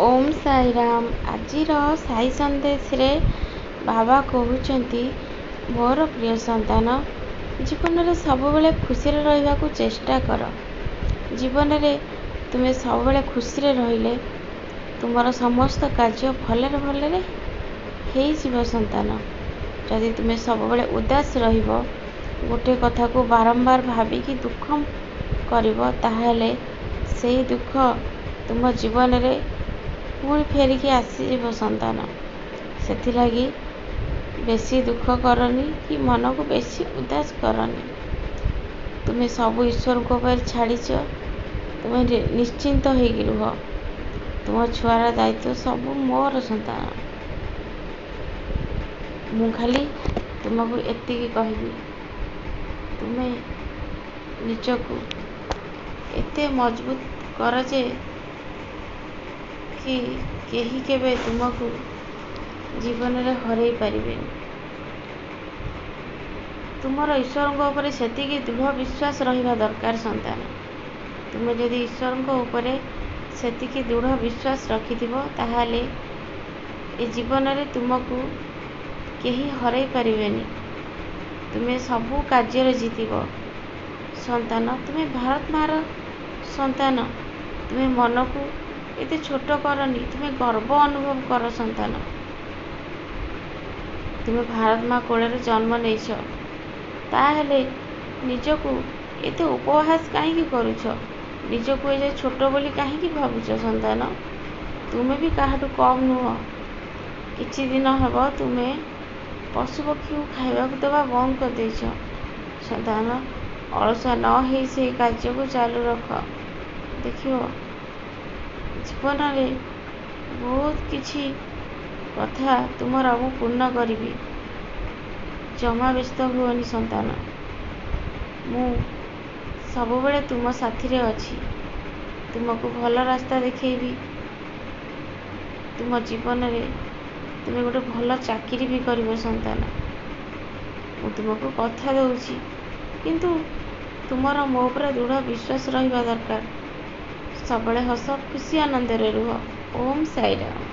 ओम साई राम। आजिर साई संदेश रे बाबा कहते मोर प्रिय संतान जीवन में सब बेले खुशी रहा चेष्टा कर। जीवन में तुम्हें सब बेले खुशी रहिले तुमर समस्त कार्य भले भले हो संतान। जदि तुम्हें सब बेले उदास रहिबो गोटे कथा को बारंबार भाविकी दुख करिबो ताहले से दुख तुम जीवन में पुणी फेरिकी आसीब संतान। सेथिलागी बेसी दुख करनी कि मन को बेसी उदास करनी। तुम्हें सब ईश्वर को ऊपर छाड़ीच तुम्हें निश्चिंत हो रुह। तुम छुआर दायित्व सब मोर संतान। मु खाली तुमको एतिकी कहबी तुम्हें निजको एते मजबूत कर जे कि केही केबे तुमको जीवन में हरई पारे। तुमर ईश्वर ऊपर सेतिकी दृढ़ विश्वास रहिबा दरकार संतान। तुम्हें जदि ईश्वर ऊपर सेतिकी दृढ़ विश्वास रखिथिबो ताहाले ए जीवन में तुमको केही हरई पारिबेनी। तुम्हें सबू कार्य जीतिबो संतान। तुम्हें भारत मार संतान। तुम्हें मन को एते छोट करनी। तुम्हें गर्व अनुभव कर संतान। तुम्हें भारत माँ कोल जन्म नहीं ताहले निजको एते उपहास कहीं करुछ। निजको ये छोट बोली कहीं भावुच संतान। तुम्हें भी काहाटू कम नुह। किछि दिन हम तुम्हें पशुपक्षी को खावा देवा बंद कर देछ संतान। अलसा न हो से कार्य को चालू रख। देखियो जीवन में बहुत किछि कथा तुमर मु पूर्ण करी। जमा व्यस्त हुओनी संतान। मु सब बेले तुम साथी रे अछि। तुमको भल रास्ता देखेबी। तुम जीवन में तुम्हें गोटे भल चाकरी भी कर संतान। मु तुमको कथा दूची किंतु तुमर मो उपर दृढ़ विश्वास रहिबा दरकार। सबले हस खुशी आनंद रे रुह। ओम साई राम।